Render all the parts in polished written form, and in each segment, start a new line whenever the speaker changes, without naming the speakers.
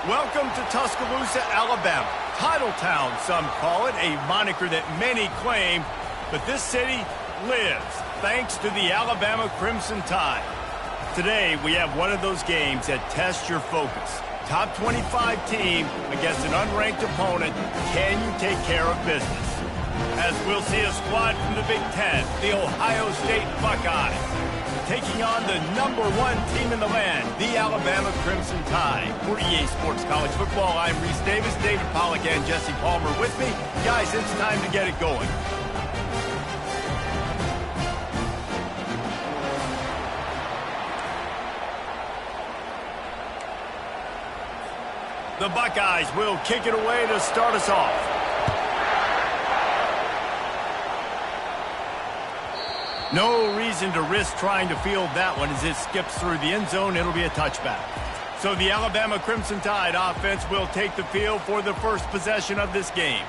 Welcome to Tuscaloosa, Alabama. Titletown, some call it, a moniker that many claim, but this city lives thanks to the Alabama Crimson Tide. Today, we have one of those games that tests your focus. Top 25 team against an unranked opponent. Can you take care of business? As we'll see a squad from the Big Ten, the Ohio State Buckeyes, taking on the #1 team in the land, the Alabama Crimson Tide. For EA Sports College Football, I'm Reese Davis, David Pollack, and Jesse Palmer with me. Guys, it's time to get it going. The Buckeyes will kick it away to start us off. No reason to risk trying to field that one as it skips through the end zone. It'll be a touchback. So the Alabama Crimson Tide offense will take the field for the first possession of this game.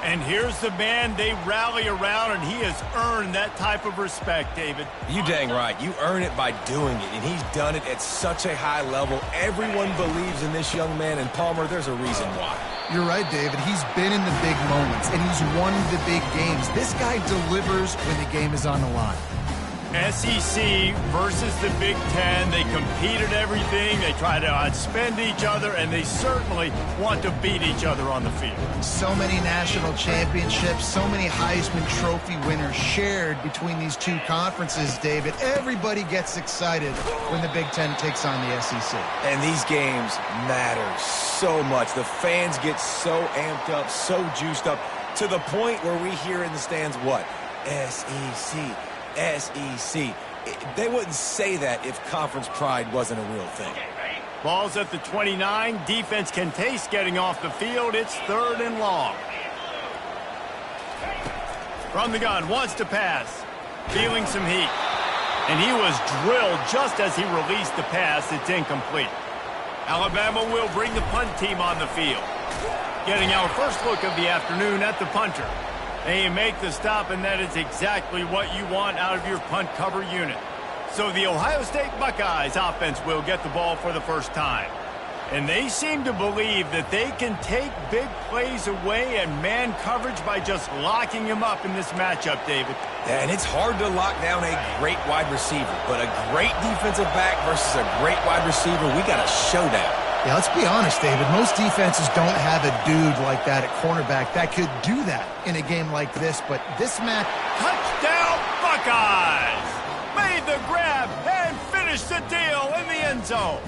And here's the man they rally around, and he has earned that type of respect, David.
You dang right. You earn it by doing it, and he's done it at such a high level. Everyone believes in this young man, and Palmer, there's a reason why.
You're right, David. He's been in the big moments, and he's won the big games. This guy delivers when the game is on the line.
SEC versus the Big Ten. They compete at everything. They try to outspend each other, and they certainly want to beat each other on the field.
So many national championships, so many Heisman Trophy winners shared between these two conferences, David. Everybody gets excited when the Big Ten takes on the SEC.
And these games matter so much. The fans get so amped up, so juiced up, to the point where we hear in the stands what? SEC. SEC. They wouldn't say that if conference pride wasn't a real thing.
Ball's at the 29. Defense can taste getting off the field. It's 3rd and long. From the gun, wants to pass. Feeling some heat. And he was drilled just as he released the pass. It's incomplete. Alabama will bring the punt team on the field. Getting our first look of the afternoon at the punter. They make the stop, and that is exactly what you want out of your punt cover unit. So the Ohio State Buckeyes offense will get the ball for the first time. And they seem to believe that they can take big plays away and man coverage by just locking him up in this matchup, David.
Yeah, and it's hard to lock down a great wide receiver, but a great defensive back versus a great wide receiver, we got a showdown.
Yeah, let's be honest, David. Most defenses don't have a dude like that at cornerback that could do that in a game like this, but this match...
Touchdown, Buckeyes! Made the grab and finished the deal in the end zone.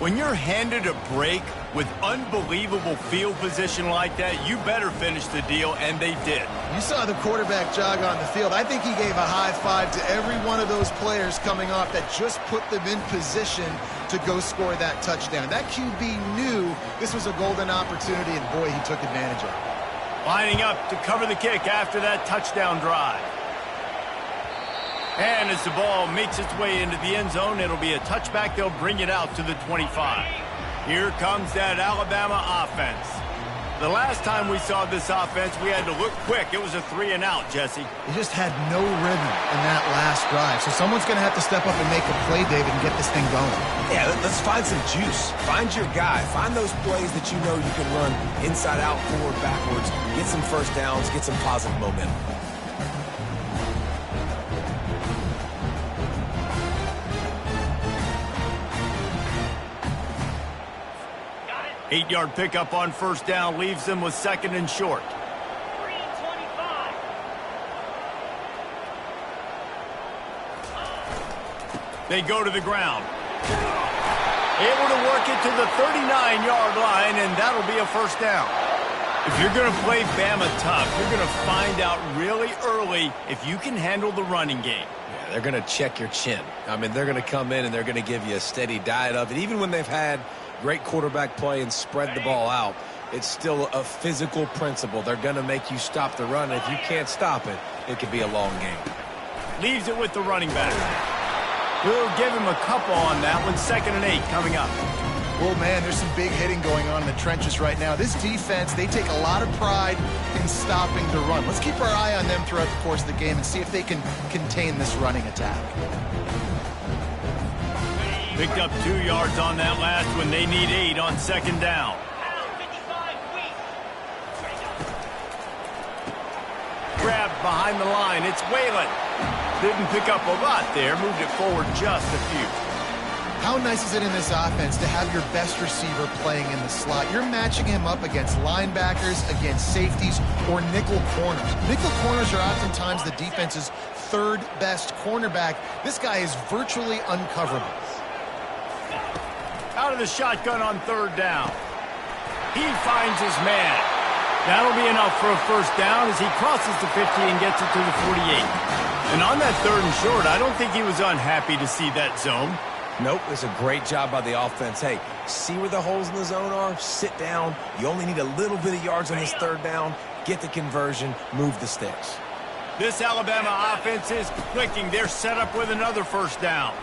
When you're handed a break with unbelievable field position like that, you better finish the deal, and they did.
You saw the quarterback jog on the field. I think he gave a high five to every one of those players coming off that just put them in position to go score that touchdown. That QB knew this was a golden opportunity, and boy, he took advantage of it.
Lining up to cover the kick after that touchdown drive. And as the ball makes its way into the end zone, it'll be a touchback. They'll bring it out to the 25. Here comes that Alabama offense. The last time we saw this offense, we had to look quick. It was a 3-and-out, Jesse.
They just had no rhythm in that last drive. So someone's going to have to step up and make a play, David, and get this thing going.
Yeah, let's find some juice. Find your guy. Find those plays that you know you can run inside out, forward, backwards. Get some first downs. Get some positive momentum.
8-yard pickup on first down leaves them with 2nd and short. They go to the ground. Able to work it to the 39-yard line, and that'll be a first down. If you're going to play Bama tough, you're going to find out really early if you can handle the running game.
Yeah, they're going to check your chin. I mean, they're going to come in and they're going to give you a steady diet of it. Even when they've had great quarterback play and spread the ball out, it's still a physical principle. They're going to make you stop the run. If you can't stop it, it could be a long game.
Leaves it with the running back. We'll give him a couple on that one. 2nd and 8 coming up.
Well, man, there's some big hitting going on in the trenches right now. This defense, they take a lot of pride in stopping the run. Let's keep our eye on them throughout the course of the game and see if they can contain this running attack.
Picked up 2 yards on that last one. They need 8 on second down. Grabbed behind the line. It's Whalen. Didn't pick up a lot there. Moved it forward just a few.
How nice is it in this offense to have your best receiver playing in the slot? You're matching him up against linebackers, against safeties, or nickel corners. Nickel corners are oftentimes the defense's third best cornerback. This guy is virtually uncoverable.
Out of the shotgun on third down. He finds his man. That'll be enough for a first down as he crosses the 50 and gets it to the 48. And on that third and short, I don't think he was unhappy to see that zone.
Nope, it's a great job by the offense. Hey, see where the holes in the zone are? Sit down. You only need a little bit of yards on this third down. Get the conversion. Move the sticks.
This Alabama offense is clicking. They're set up with another first down.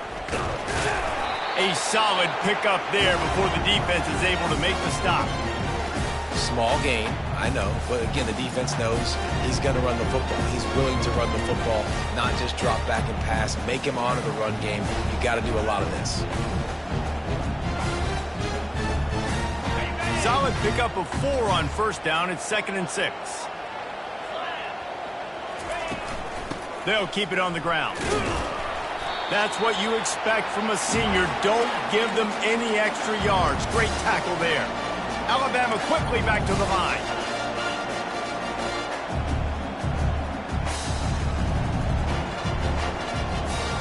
A solid pickup there before the defense is able to make the stop.
Small gain, I know, but again, the defense knows he's going to run the football. He's willing to run the football, not just drop back and pass, make him honor the run game. You got to do a lot of this.
Solid pickup of 4 on first down. It's 2nd and 6. They'll keep it on the ground. That's what you expect from a senior. Don't give them any extra yards. Great tackle there. Alabama quickly back to the line.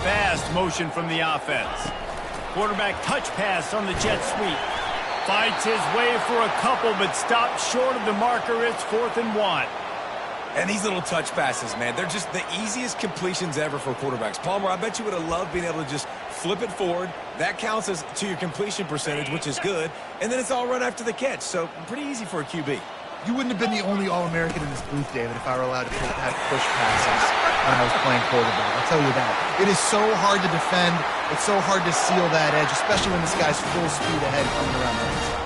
Fast motion from the offense. Quarterback touch pass on the jet sweep. Fights his way for a couple, but stops short of the marker. It's 4th and 1.
And these little touch passes, man, they're just the easiest completions ever for quarterbacks. Palmer, I bet you would have loved being able to just flip it forward. That counts as to your completion percentage, which is good. And then it's all run after the catch, so pretty easy for a QB.
You wouldn't have been the only All-American in this booth, David, if I were allowed to have push passes when I was playing quarterback. I'll tell you that. It is so hard to defend. It's so hard to seal that edge, especially when this guy's full speed ahead coming around the inside.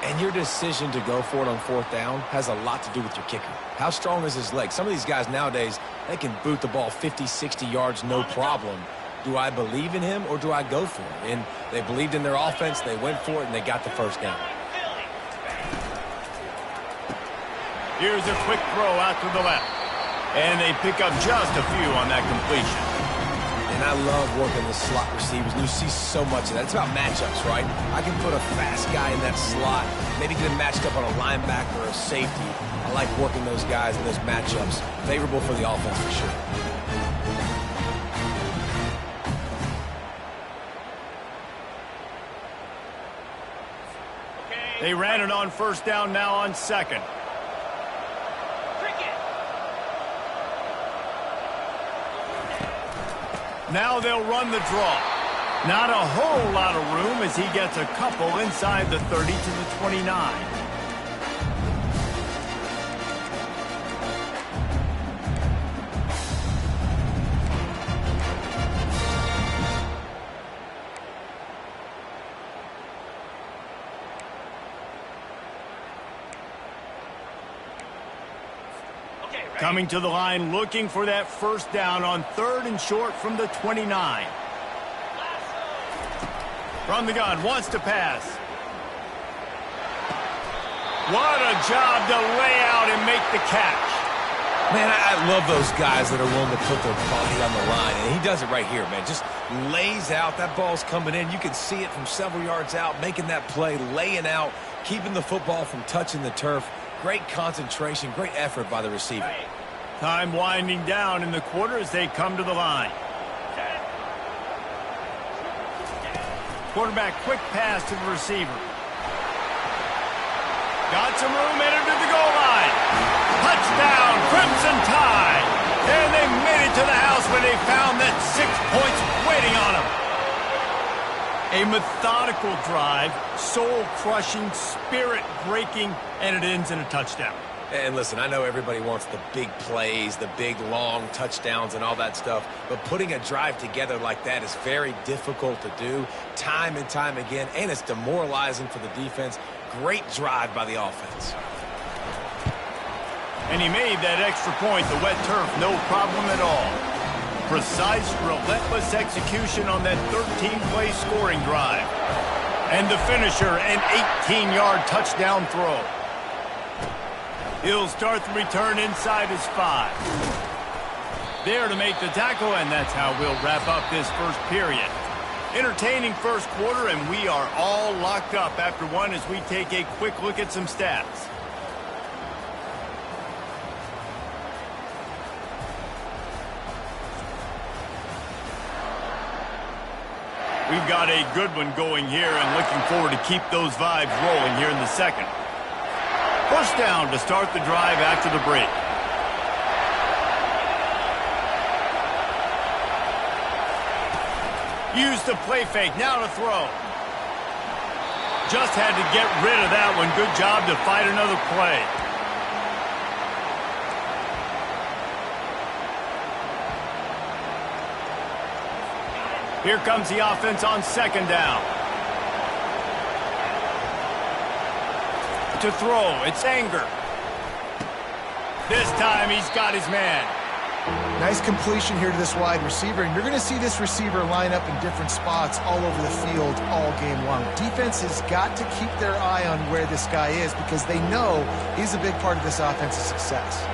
And your decision to go for it on 4th down has a lot to do with your kicker. How strong is his leg? Some of these guys nowadays, they can boot the ball 50, 60 yards, no problem. Do I believe in him or do I go for it? And they believed in their offense, they went for it, and they got the first down.
Here's a quick throw out to the left. And they pick up just a few on that completion.
And I love working the slot receivers, and you see so much of that. It's about matchups, right? I can put a fast guy in that slot, maybe get him matched up on a linebacker or a safety. I like working those guys in those matchups. Favorable for the offense for sure.
They ran it on first down, now on 2nd. Now they'll run the draw. Not a whole lot of room as he gets a couple inside the 30 to the 29. Coming to the line, looking for that first down on 3rd and short from the 29. From the gun, wants to pass. What a job to lay out and make the catch.
Man, I love those guys that are willing to put their body on the line, and he does it right here, man. Just lays out. That ball's coming in. You can see it from several yards out, making that play, laying out, keeping the football from touching the turf. Great concentration, great effort by the receiver.
Time winding down in the quarter as they come to the line. Quarterback quick pass to the receiver. Got some room, entered to the goal line. Touchdown, Crimson Tide. And they made it to the house when they found that 6 points waiting on them. A methodical drive, soul-crushing, spirit-breaking, and it ends in a touchdown.
And listen, I know everybody wants the big plays, the big, long touchdowns and all that stuff, but putting a drive together like that is very difficult to do time and time again, and it's demoralizing for the defense. Great drive by the offense.
And he made that extra point, the wet turf, no problem at all. Precise, relentless execution on that 13-play scoring drive. And the finisher, an 18-yard touchdown throw. He'll start the return inside his 5. There to make the tackle, and that's how we'll wrap up this first period. Entertaining first quarter, and we are all locked up after one as we take a quick look at some stats. We've got a good one going here and looking forward to keep those vibes rolling here in the second. First down to start the drive after the break. Use the play fake, now to throw. Just had to get rid of that one. Good job to fight another play. Here comes the offense on second down. To throw, it's Anger. This time he's got his man.
Nice completion here to this wide receiver, and you're going to see this receiver line up in different spots all over the field all game long. Defense has got to keep their eye on where this guy is because they know he's a big part of this offense's success.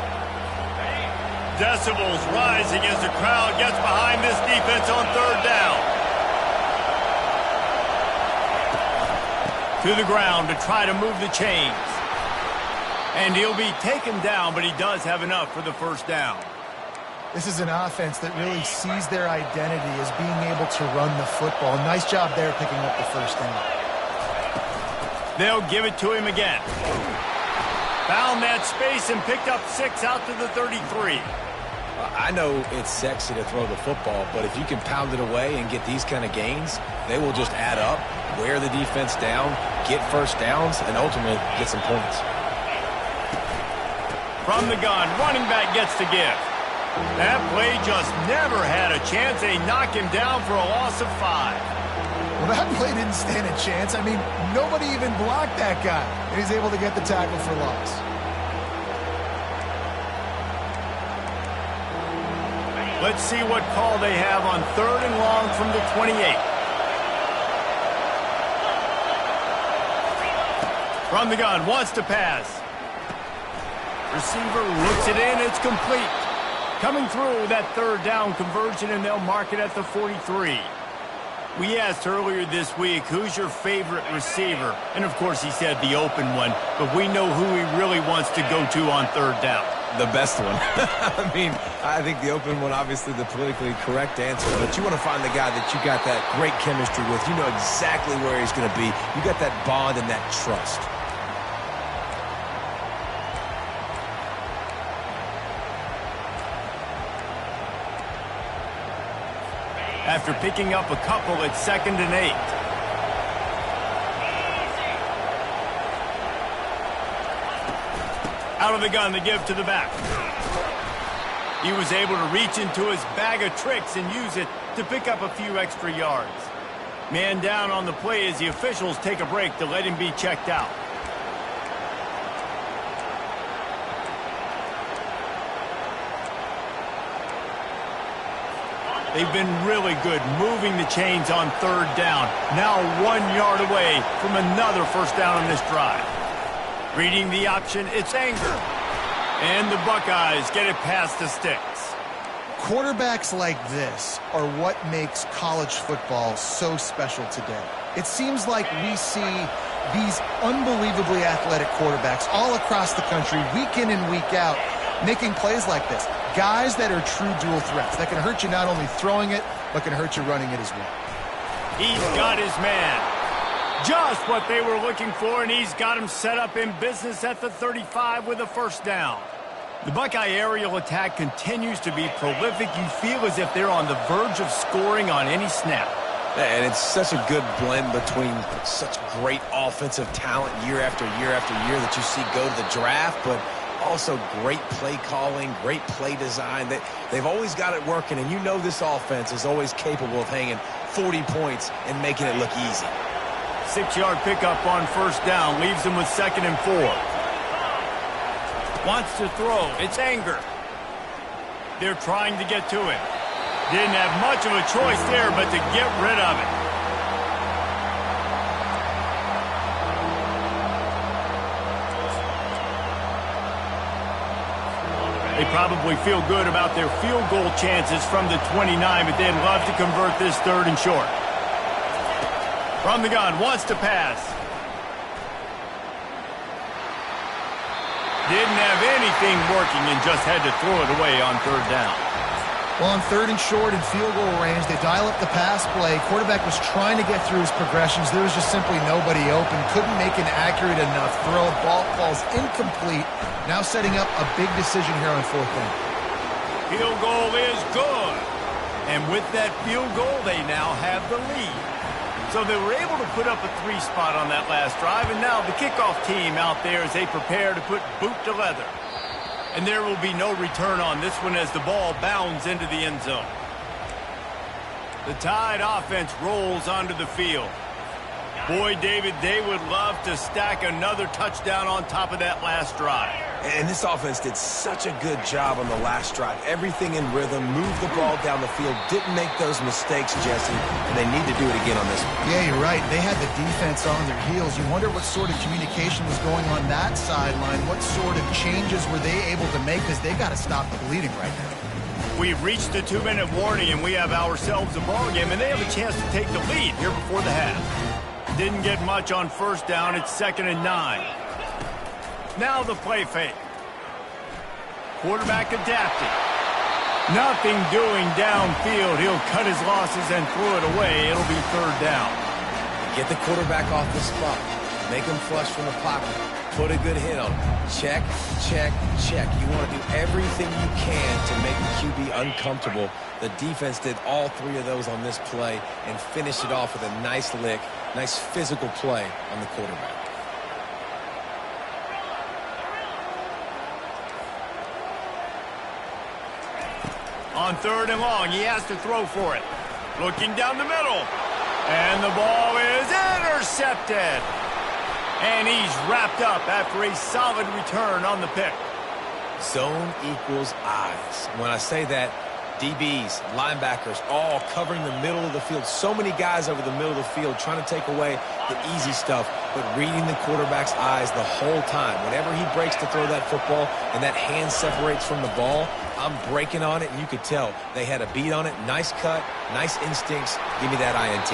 Decibels rising as the crowd gets behind this defense on third down. To the ground to try to move the chains. And he'll be taken down, but he does have enough for the first down.
This is an offense that really sees their identity as being able to run the football. Nice job there picking up the first down.
They'll give it to him again. Found that space and picked up 6 out to the 33.
I know it's sexy to throw the football, but if you can pound it away and get these kind of gains, they will just add up, wear the defense down, get first downs, and ultimately get some points.
From the gun, running back gets the give. That play just never had a chance. They knock him down for a loss of 5.
Well, that play didn't stand a chance. I mean, nobody even blocked that guy, and he's able to get the tackle for loss.
Let's see what call they have on third and long from the 28. From the gun, wants to pass. Receiver looks it in, it's complete. Coming through that third down conversion, and they'll mark it at the 43. We asked earlier this week, who's your favorite receiver? And, of course, he said the open one, but we know who he really wants to go to on third down.
The best one. I mean, I think the open one, obviously the politically correct answer, but you want to find the guy that you got that great chemistry with. You know exactly where he's going to be. You got that bond and that trust.
After picking up a couple at 2nd and 8. Out of the gun, the give to the back. He was able to reach into his bag of tricks and use it to pick up a few extra yards. Man down on the play as the officials take a break to let him be checked out. They've been really good moving the chains on third down. Now 1 yard away from another first down on this drive. Reading the option, it's Anger. And the Buckeyes get it past the sticks.
Quarterbacks like this are what makes college football so special today. It seems like we see these unbelievably athletic quarterbacks all across the country, week in and week out, making plays like this. Guys that are true dual threats that can hurt you not only throwing it, but can hurt you running it as well.
He's got his man. Just what they were looking for, and he's got him set up in business at the 35 with a first down. The Buckeye aerial attack continues to be prolific. You feel as if they're on the verge of scoring on any snap.
And it's such a good blend between such great offensive talent year after year after year that you see go to the draft, but also great play calling, great play design. They've always got it working, and you know this offense is always capable of hanging 40 points and making it look easy.
6-yard pickup on first down leaves them with 2nd and 4. Wants to throw. It's Anger. They're trying to get to him. Didn't have much of a choice there but to get rid of it. They probably feel good about their field goal chances from the 29, but they'd love to convert this 3rd and short. From the gun, wants to pass. Didn't have anything working and just had to throw it away on 3rd down.
Well, on 3rd and short and field goal range, they dial up the pass play. Quarterback was trying to get through his progressions. There was just simply nobody open. Couldn't make an accurate enough throw. Ball falls incomplete. Now setting up a big decision here on 4th down.
Field goal is good. And with that field goal, they now have the lead. So they were able to put up a 3 spot on that last drive, and now the kickoff team out there as they prepare to put boot to leather. And there will be no return on this one as the ball bounds into the end zone. The Tide offense rolls onto the field. Boy, David, they would love to stack another touchdown on top of that last drive.
And this offense did such a good job on the last drive. Everything in rhythm, moved the ball down the field, didn't make those mistakes, Jesse, and they need to do it again on this one.
Yeah, you're right. They had the defense on their heels. You wonder what sort of communication was going on that sideline. What sort of changes were they able to make, because they got to stop the bleeding right now.
We've reached the 2-minute warning, and we have ourselves a ball game, and they have a chance to take the lead here before the half. Didn't get much on 1st down. It's 2nd and 9. Now the play fake. Quarterback adapting. Nothing doing downfield. He'll cut his losses and throw it away. It'll be 3rd down.
Get the quarterback off the spot. Make him flush from the pocket. Put a good hit on him. Check, check, check. You want to do everything you can to make the QB uncomfortable. The defense did all 3 of those on this play and finished it off with a nice lick, nice physical play on the quarterback.
On 3rd and long, he has to throw for it. Looking down the middle. And the ball is intercepted. And he's wrapped up after a solid return on the pick.
Zone equals eyes. When I say that, DBs, linebackers, all covering the middle of the field. So many guys over the middle of the field trying to take away the easy stuff, but reading the quarterback's eyes the whole time. Whenever he breaks to throw that football and that hand separates from the ball, I'm breaking on it, and you could tell they had a beat on it. Nice cut, nice instincts. Give me that INT.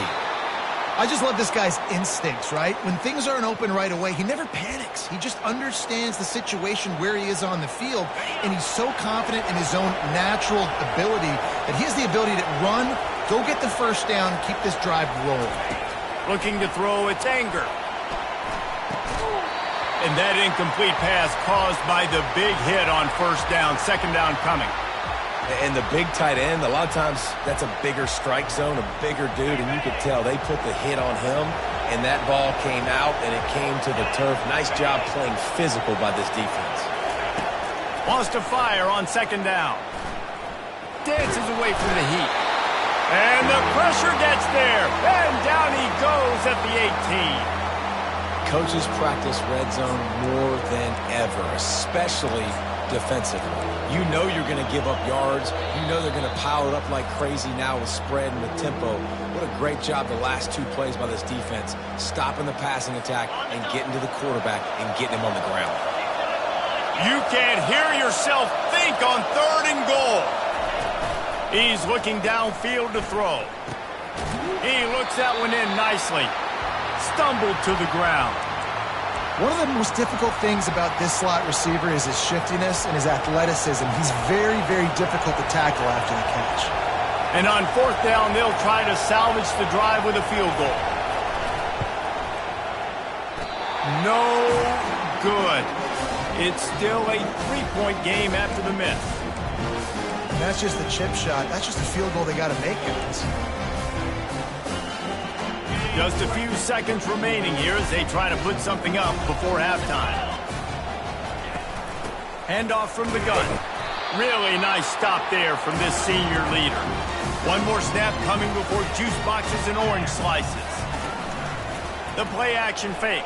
I just love this guy's instincts, right? When things aren't open right away, he never panics. He just understands the situation where he is on the field, and he's so confident in his own natural ability that he has the ability to run, go get the 1st down, keep this drive rolling.
Looking to throw, it's Anger. And that incomplete pass caused by the big hit on 1st down, 2nd down coming.
And the big tight end, a lot of times that's a bigger strike zone, a bigger dude, and you could tell they put the hit on him, and that ball came out, and it came to the turf. Nice job playing physical by this defense.
Wants to fire on 2nd down. Dances away from the heat. And the pressure gets there, and down he goes at the 18.
Coaches practice red zone more than ever, especially defensively. You know you're going to give up yards. You know they're going to pile it up like crazy now with spread and with tempo. What a great job the last 2 plays by this defense, stopping the passing attack and getting to the quarterback and getting him on the ground.
You can't hear yourself think on 3rd and goal. He's looking downfield to throw. He looks that one in nicely. Stumbled to the ground.
One of the most difficult things about this slot receiver is his shiftiness and his athleticism. He's very, very difficult to tackle after the catch.
And on 4th down, they'll try to salvage the drive with a field goal. No good. It's still a 3-point game after the miss.
And that's just the chip shot. That's just a field goal they got to make, guys.
Just a few seconds remaining here as they try to put something up before halftime. Handoff from the gun. Really nice stop there from this senior leader. One more snap coming before juice boxes and orange slices. The play action fake.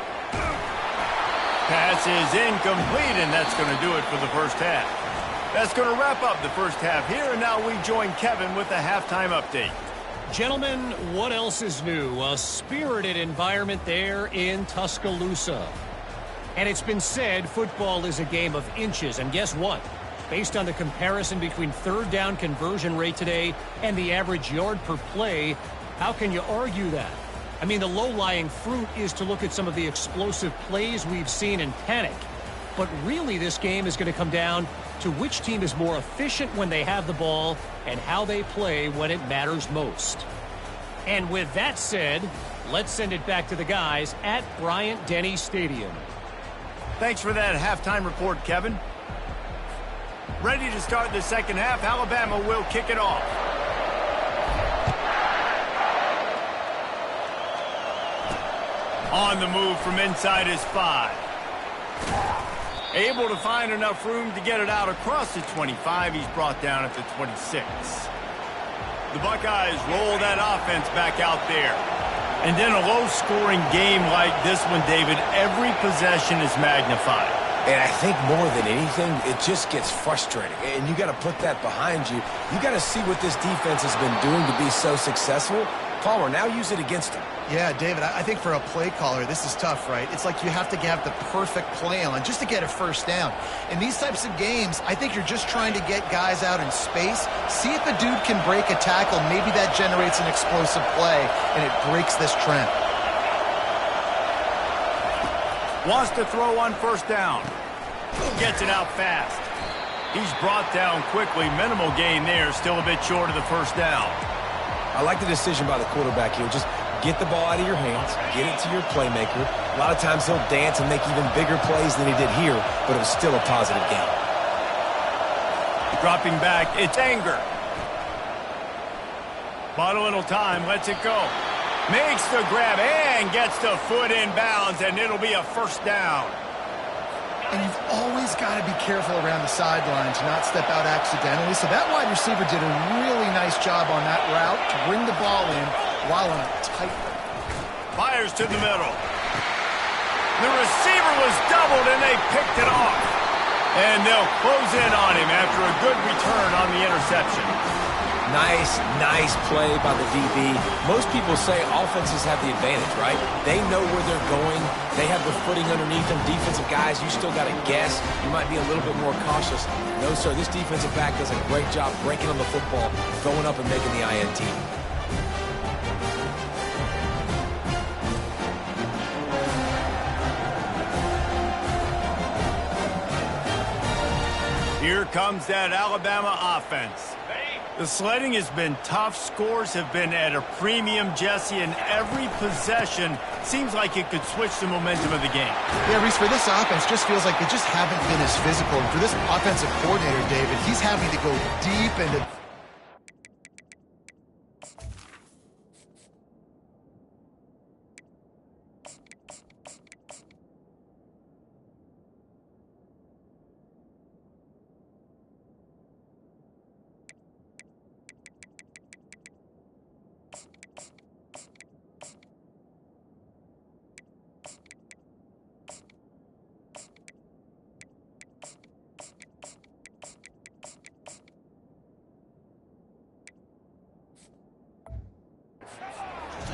Pass is incomplete, and that's going to do it for the 1st half. That's going to wrap up the first half here, and now we join Kevin with the halftime update.
Gentlemen, what else is new? A spirited environment there in Tuscaloosa. And it's been said football is a game of inches, and guess what? Based on the comparison between third down conversion rate today and the average yard per play, how can you argue that? I mean, the low-lying fruit is to look at some of the explosive plays we've seen and panic. But really, this game is going to come down to which team is more efficient when they have the ball and how they play when it matters most. And with that said, let's send it back to the guys at Bryant-Denny Stadium.
Thanks for that halftime report, Kevin. Ready to start the second half. Alabama will kick it off. On the move from inside his 5. Able to find enough room to get it out across the 25. He's brought down at the 26. The Buckeyes roll that offense back out there. And in a low-scoring game like this one, David, every possession is magnified.
And I think more than anything, it just gets frustrating. And you got to put that behind you. You got to see what this defense has been doing to be so successful. Palmer, now use it against him.
Yeah, David, I think for a play caller, this is tough, right? It's like you have to have the perfect play on just to get a first down. In these types of games, I think you're just trying to get guys out in space, see if a dude can break a tackle. Maybe that generates an explosive play, and it breaks this trend.
Wants to throw on first down. Gets it out fast. He's brought down quickly. Minimal gain there. Still a bit short of the first down.
I like the decision by the quarterback here. Just get the ball out of your hands, get it to your playmaker. A lot of times he'll dance and make even bigger plays than he did here, but it was still a positive game.
Dropping back, it's Anger. Bought a little time, lets it go. Makes the grab and gets the foot in bounds, and it'll be a first down.
And you've always got to be careful around the sideline to not step out accidentally. So that wide receiver did a really nice job on that route to bring the ball in while on a tight route.
Fires to the middle. The receiver was doubled, and they picked it off. And they'll close in on him after a good return on the interception.
Nice play by the DB. Most people say offenses have the advantage, right? They know where they're going. They have the footing underneath them. Defensive guys, you still got to guess. You might be a little bit more cautious. No, sir, this defensive back does a great job breaking on the football, throwing up and making the INT.
Here comes that Alabama offense. The sledding has been tough. Scores have been at a premium, Jesse, and every possession seems like it could switch the momentum of the game.
Yeah, Reese, for this offense, just feels like they just haven't been as physical. And for this offensive coordinator, David, he's having to go deep into...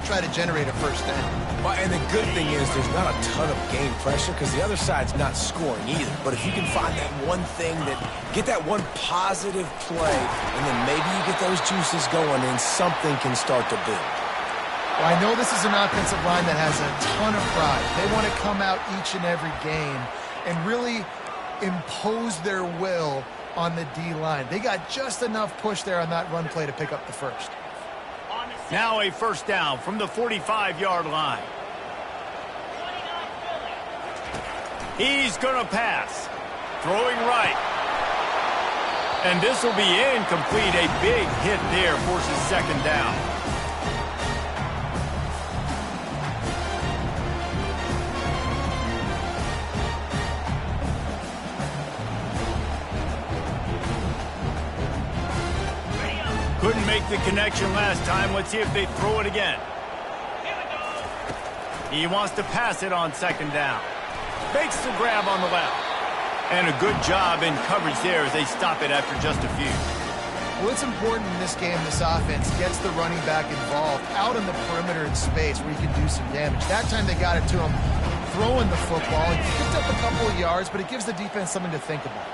try to generate a first down.
Well, and the good thing is there's not a ton of game pressure because the other side's not scoring either. But if you can find that one thing, get that one positive play, and then maybe you get those juices going and something can start to build.
Well, I know this is an offensive line that has a ton of pride. They want to come out each and every game and really impose their will on the D-line. They got just enough push there on that run play to pick up the first.
Now a first down from the 45-yard line. He's going to pass. Throwing right. And this will be incomplete. A big hit there forces second down. Couldn't make the connection last time. Let's see if they throw it again. He wants to pass it on second down. Makes the grab on the left. And a good job in coverage there as they stop it after just a few.
Well, it's important in this game, this offense gets the running back involved out in the perimeter in space where he can do some damage. That time they got it to him throwing the football. He picked up a couple of yards, but it gives the defense something to think about.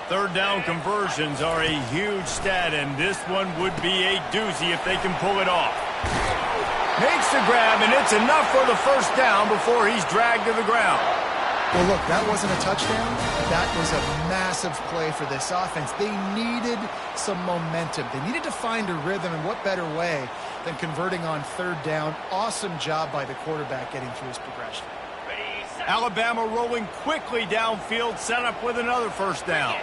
Third down conversions are a huge stat, and this one would be a doozy if they can pull it off. Makes the grab, and it's enough for the first down before he's dragged to the ground.
Well, look, that wasn't a touchdown. That was a massive play for this offense. They needed some momentum. They needed to find a rhythm, and what better way than converting on third down. Awesome job by the quarterback getting through his progression.
Alabama rolling quickly downfield, set up with another first down.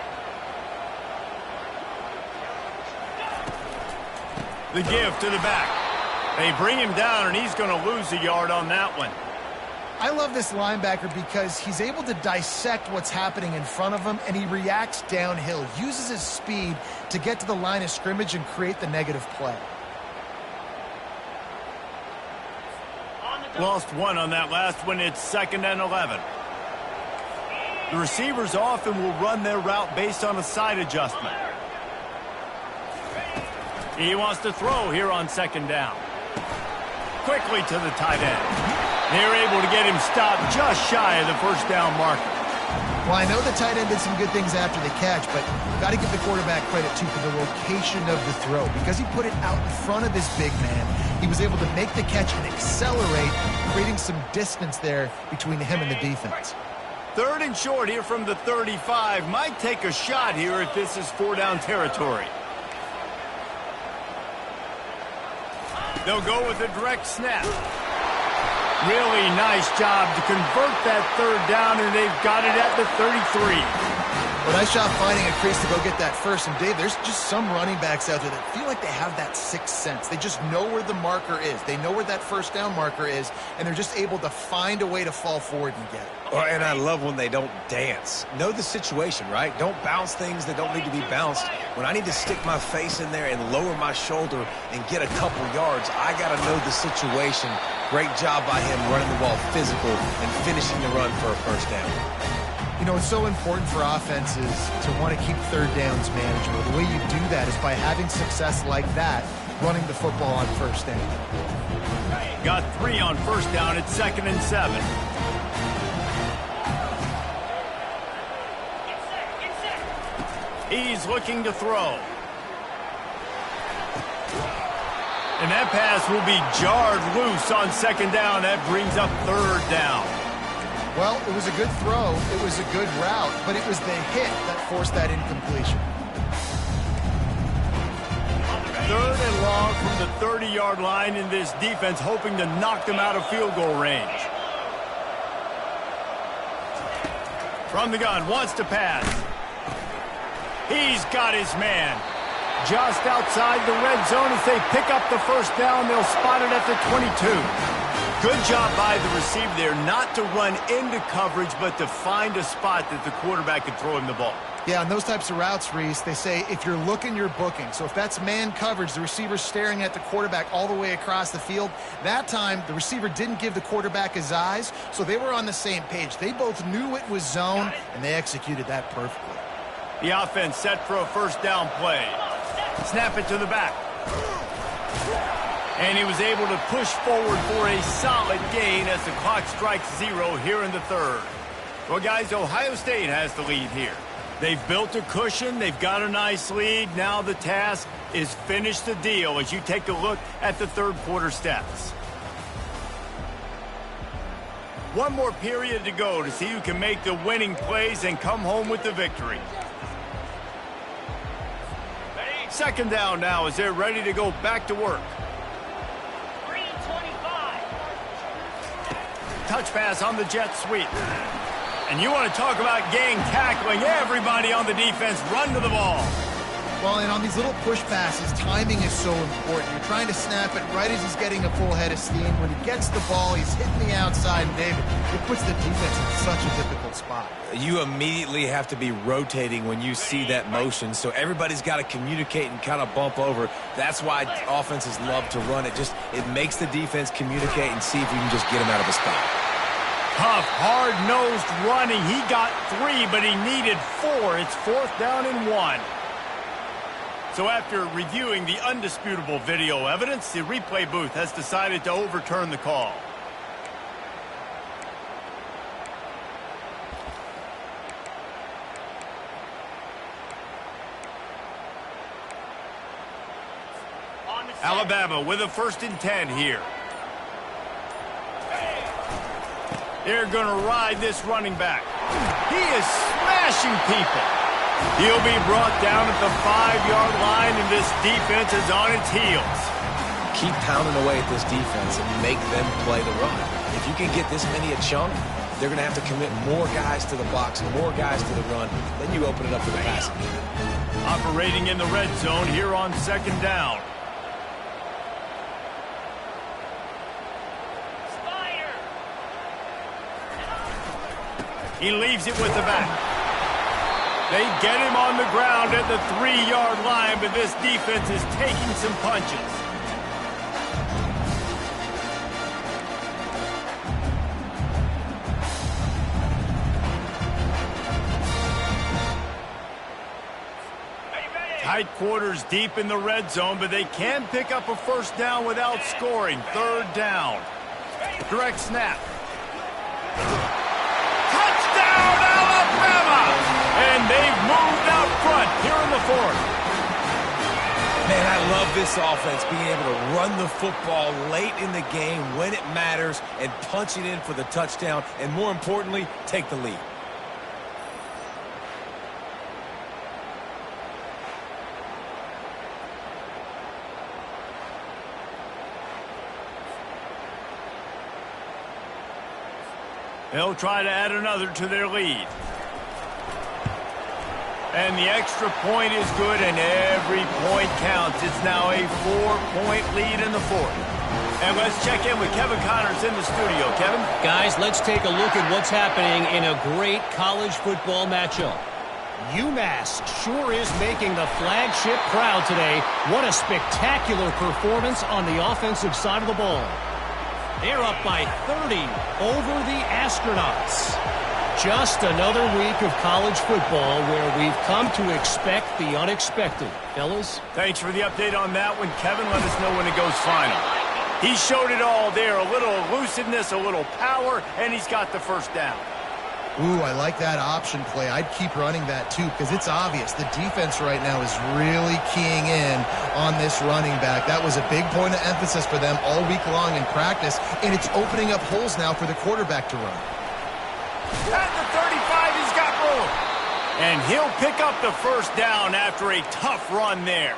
The give to the back. They bring him down, and he's going to lose a yard on that one.
I love this linebacker because he's able to dissect what's happening in front of him, and he reacts downhill, uses his speed to get to the line of scrimmage and create the negative play.
Lost one on that last one. It's 2nd and 11. The receivers often will run their route based on a side adjustment. He wants to throw here on 2nd down. Quickly to the tight end. They're able to get him stopped just shy of the first down marker.
Well, I know the tight end did some good things after the catch, but got to give the quarterback credit, too, for the location of the throw. Because he put it out in front of his big man, he was able to make the catch and accelerate, creating some distance there between him and the defense.
3rd and short here from the 35. Might take a shot here if this is 4-down territory. They'll go with a direct snap. Really nice job to convert that 3rd down, and they've got it at the 33.
Well, nice job finding a crease to go get that first. And, Dave, there's just some running backs out there that feel like they have that sixth sense. They just know where the marker is. They know where that first down marker is, and they're just able to find a way to fall forward and get it.
Oh, and I love when they don't dance. Know the situation, right? Don't bounce things that don't need to be bounced. When I need to stick my face in there and lower my shoulder and get a couple yards, I got to know the situation. Great job by him running the ball physical and finishing the run for a first down.
You know, it's so important for offenses to want to keep third downs manageable. The way you do that is by having success like that, running the football on first down.
Got 3 on first down. It's 2nd and 7. He's looking to throw. And that pass will be jarred loose on 2nd down. That brings up 3rd down.
Well, it was a good throw. It was a good route, but it was the hit that forced that incompletion.
3rd and long from the 30-yard line, in this defense hoping to knock them out of field goal range. From the gun, wants to pass. He's got his man. Just outside the red zone as they pick up the first down. They'll spot it at the 22. Good job by the receiver there not to run into coverage, but to find a spot that the quarterback could throw him the ball.
Yeah, on those types of routes, Reese, they say if you're looking, you're booking. So if that's man coverage, the receiver's staring at the quarterback all the way across the field. That time, the receiver didn't give the quarterback his eyes, so they were on the same page. They both knew it was zone, and they executed that perfectly.
The offense set for a first down play. Snap it to the back. And he was able to push forward for a solid gain as the clock strikes 0 here in the 3rd. Well, guys, Ohio State has the lead here. They've built a cushion. They've got a nice lead. Now the task is finish the deal as you take a look at the 3rd quarter stats. One more period to go to see who can make the winning plays and come home with the victory. 2nd down now as they're ready to go back to work.
3:25.
Touch pass on the jet sweep. And you want to talk about gang tackling. Everybody on the defense run to the ball.
Well, and on these little push passes, timing is so important. You're trying to snap it right as he's getting a full head of steam. When he gets the ball, he's hitting the outside, and David, it puts the defense in such a difficult spot.
You immediately have to be rotating when you see that motion, so everybody's got to communicate and kind of bump over. That's why offenses love to run it. It makes the defense communicate and see if you can just get them out of a spot.
Tough, hard-nosed running. He got 3, but he needed 4. It's 4th down and 1. So after reviewing the undisputable video evidence, the replay booth has decided to overturn the call. Alabama with a 1st and 10 here. They're going to ride this running back. He is smashing people. He'll be brought down at the 5-yard line, and this defense is on its heels.
Keep pounding away at this defense and make them play the run. If you can get this many a chunk, they're going to have to commit more guys to the box, more guys to the run. Then you open it up for the passing.
Operating in the red zone here on 2nd down. He leaves it with the back. They get him on the ground at the 3-yard line, but this defense is taking some punches. Tight quarters deep in the red zone, but they can pick up a 1st down without scoring. 3rd down. Direct snap. And they've moved out front here in the 4th.
Man, I love this offense being able to run the football late in the game when it matters and punch it in for the touchdown, and more importantly, take the lead.
They'll try to add another to their lead. And the extra point is good, and every point counts. It's now a 4-point lead in the 4th. And let's check in with Kevin Connors in the studio. Kevin?
Guys, let's take a look at what's happening in a great college football matchup. UMass sure is making the flagship proud today. What a spectacular performance on the offensive side of the ball. They're up by 30 over the Astronauts. Just another week of college football where we've come to expect the unexpected. Fellas?
Thanks for the update on that one, Kevin. Let us know when it goes final. He showed it all there. A little elusiveness, a little power, and he's got the 1st down.
Ooh, I like that option play. I'd keep running that too, because it's obvious the defense right now is really keying in on this running back. That was a big point of emphasis for them all week long in practice, and it's opening up holes now for the quarterback to run.
At the 35, he's got room. And he'll pick up the 1st down after a tough run there.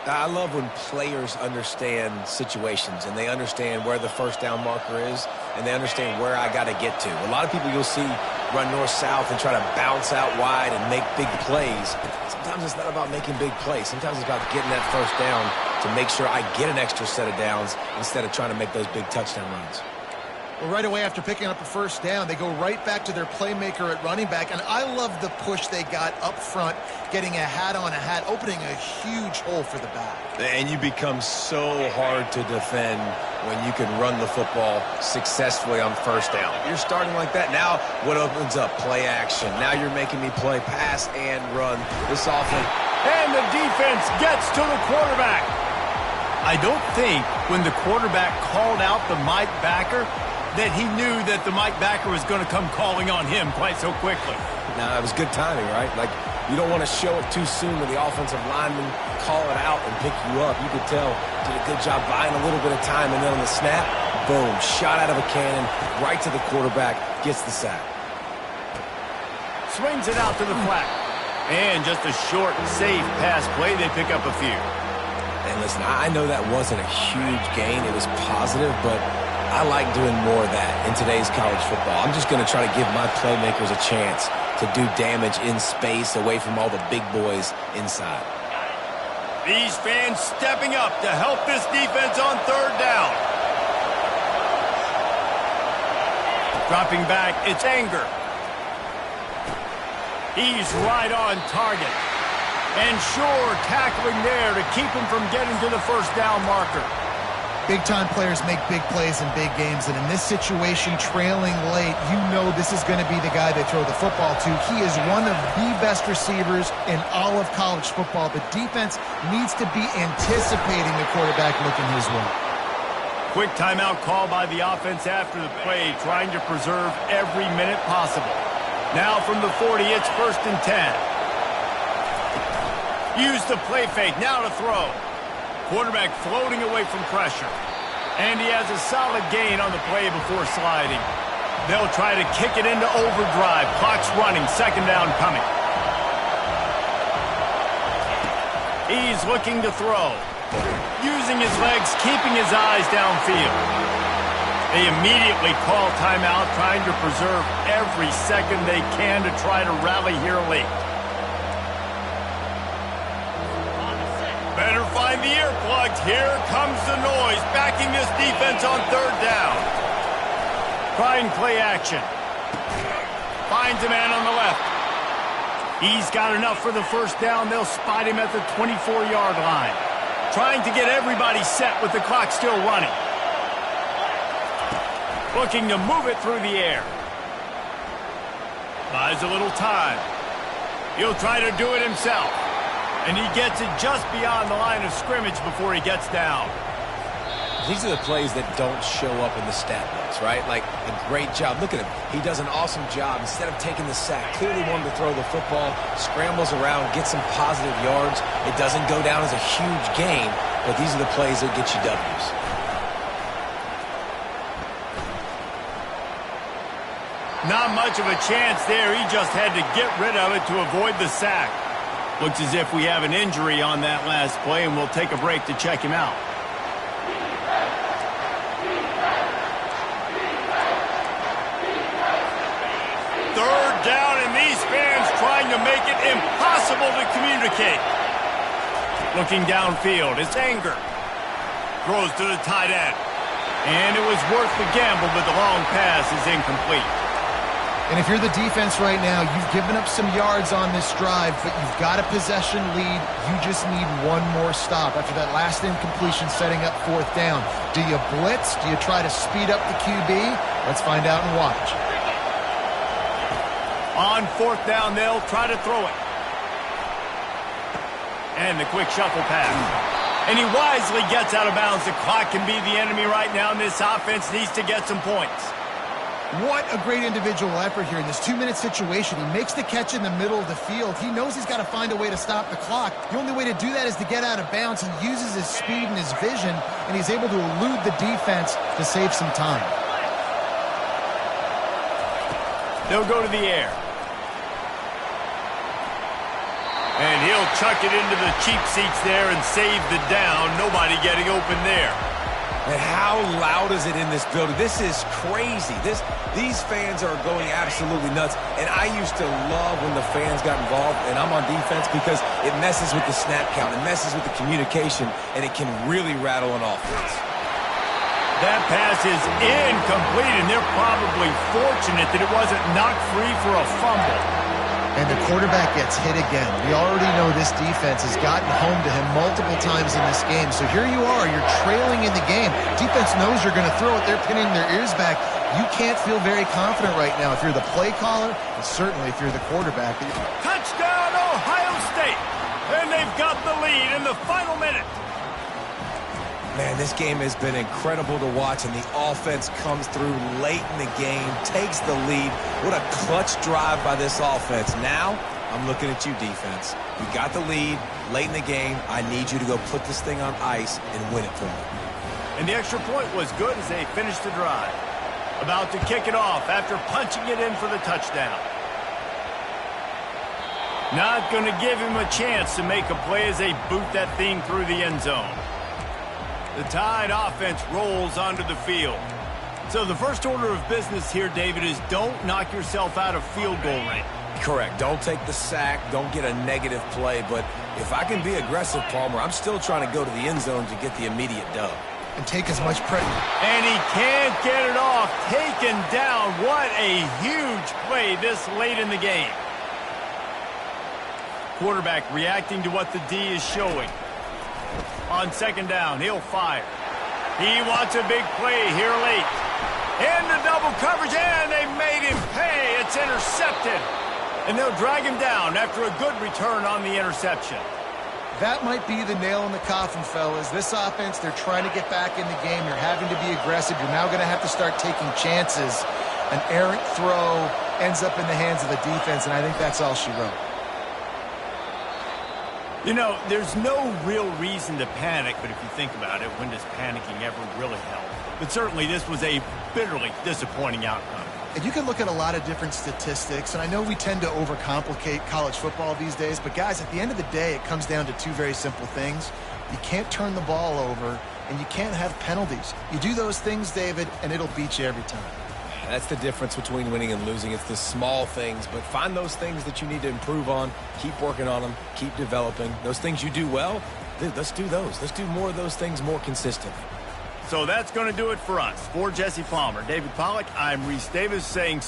I love when players understand situations and they understand where the 1st down marker is and they understand where I got to get to. A lot of people you'll see run north-south and try to bounce out wide and make big plays. Sometimes it's not about making big plays. Sometimes it's about getting that 1st down to make sure I get an extra set of downs instead of trying to make those big touchdown runs.
Well, right away after picking up a 1st down, they go right back to their playmaker at running back. And I love the push they got up front, getting a hat on a hat, opening a huge hole for the back.
And you become so hard to defend when you can run the football successfully on 1st down. If you're starting like that, now what opens up? Play action. Now you're making me play pass and run. This offense.
And the defense gets to the quarterback. I don't think when the quarterback called out the Mike backer that he knew that the Mike backer was going to come calling on him quite so quickly.
Now, it was good timing, right? Like, you don't want to show it too soon when the offensive lineman call it out and pick you up. You could tell, did a good job buying a little bit of time, and then on the snap, boom, shot out of a cannon, right to the quarterback, gets the sack.
Swings it out to the flat. And just a short, safe pass play, they pick up a few.
And listen, I know that wasn't a huge gain. It was positive, but I like doing more of that in today's college football. I'm just going to try to give my playmakers a chance to do damage in space away from all the big boys inside.
These fans stepping up to help this defense on 3rd down. Dropping back, it's Anger. He's right on target. And sure, tackling there to keep him from getting to the 1st down marker.
Big-time players make big plays in big games, and in this situation, trailing late, you know this is going to be the guy they throw the football to. He is one of the best receivers in all of college football. The defense needs to be anticipating the quarterback looking his way.
Quick timeout call by the offense after the play, trying to preserve every minute possible. Now from the 40, it's 1st and 10. Use the play fake, now to throw. Quarterback floating away from pressure. And he has a solid gain on the play before sliding. They'll try to kick it into overdrive. Clock's running, 2nd down coming. He's looking to throw. Using his legs, keeping his eyes downfield. They immediately call timeout, trying to preserve every second they can to try to rally here late. Better find the earplugs. Here comes the noise, backing this defense on 3rd down. Trying play action. Finds a man on the left. He's got enough for the 1st down. They'll spot him at the 24-yard line. Trying to get everybody set with the clock still running. Looking to move it through the air. Buys a little time. He'll try to do it himself. And he gets it just beyond the line of scrimmage before he gets down.
These are the plays that don't show up in the stat books, right? Like, a great job. Look at him. He does an awesome job. Instead of taking the sack, clearly wanted to throw the football, scrambles around, gets some positive yards. It doesn't go down as a huge gain, but these are the plays that get you W's.
Not much of a chance there. He just had to get rid of it to avoid the sack. Looks as if we have an injury on that last play, and we'll take a break to check him out. Third down, and these fans trying to make it impossible to communicate. Looking downfield, it's Anger. Throws to the tight end. And it was worth the gamble, but the long pass is incomplete.
And if you're the defense right now, you've given up some yards on this drive, but you've got a possession lead. You just need one more stop after that last incompletion setting up 4th down. Do you blitz? Do you try to speed up the QB? Let's find out and watch.
On 4th down, they'll try to throw it. And the quick shuffle pass. And he wisely gets out of bounds. The clock can be the enemy right now, and this offense needs to get some points.
What a great individual effort here in this 2-minute situation. He makes the catch in the middle of the field. He knows he's got to find a way to stop the clock. The only way to do that is to get out of bounds. He uses his speed and his vision, and he's able to elude the defense to save some time.
They'll go to the air. And he'll chuck it into the cheap seats there and save the down. Nobody getting open there.
And how loud is it in this building? This is crazy. These fans are going absolutely nuts. And I used to love when the fans got involved, and I'm on defense, because it messes with the snap count. It messes with the communication, and it can really rattle an offense.
That pass is incomplete, and they're probably fortunate that it wasn't knocked free for a fumble.
And the quarterback gets hit again. We already know this defense has gotten home to him multiple times in this game. So here you are, you're trailing in the game. Defense knows you're going to throw it. They're pinning their ears back. You can't feel very confident right now if you're the play caller, and certainly if you're the quarterback.
Touchdown, Ohio State! And they've got the lead in the final minute.
Man, this game has been incredible to watch, and the offense comes through late in the game, takes the lead. What a clutch drive by this offense. Now, I'm looking at you, defense. You got the lead late in the game. I need you to go put this thing on ice and win it for me.
And the extra point was good as they finished the drive. About to kick it off after punching it in for the touchdown. Not going to give him a chance to make a play as they boot that thing through the end zone. The Tide offense rolls onto the field. So the first order of business here, David, is don't knock yourself out of field goal range.
Correct. Don't take the sack. Don't get a negative play. But if I can be aggressive, Palmer, I'm still trying to go to the end zone to get the immediate dub.
And take as much pressure.
And he can't get it off. Taken down. What a huge play this late in the game. Quarterback reacting to what the D is showing. On second down, he'll fire. He wants a big play here late. Into double coverage, and they made him pay. It's intercepted. And they'll drag him down after a good return on the interception.
That might be the nail in the coffin, fellas. This offense, they're trying to get back in the game. You're having to be aggressive. You're now going to have to start taking chances. An errant throw ends up in the hands of the defense, and I think that's all she wrote.
You know, there's no real reason to panic, but if you think about it, when does panicking ever really help? But certainly this was a bitterly disappointing outcome.
And you can look at a lot of different statistics, and I know we tend to overcomplicate college football these days, but guys, at the end of the day, it comes down to two very simple things. You can't turn the ball over, and you can't have penalties. You do those things, David, and it'll beat you every time.
That's the difference between winning and losing. It's the small things, but find those things that you need to improve on. Keep working on them. Keep developing. Those things you do well, let's do those. Let's do more of those things more consistently.
So that's going to do it for us. For Jesse Palmer, David Pollack, I'm Reese Davis saying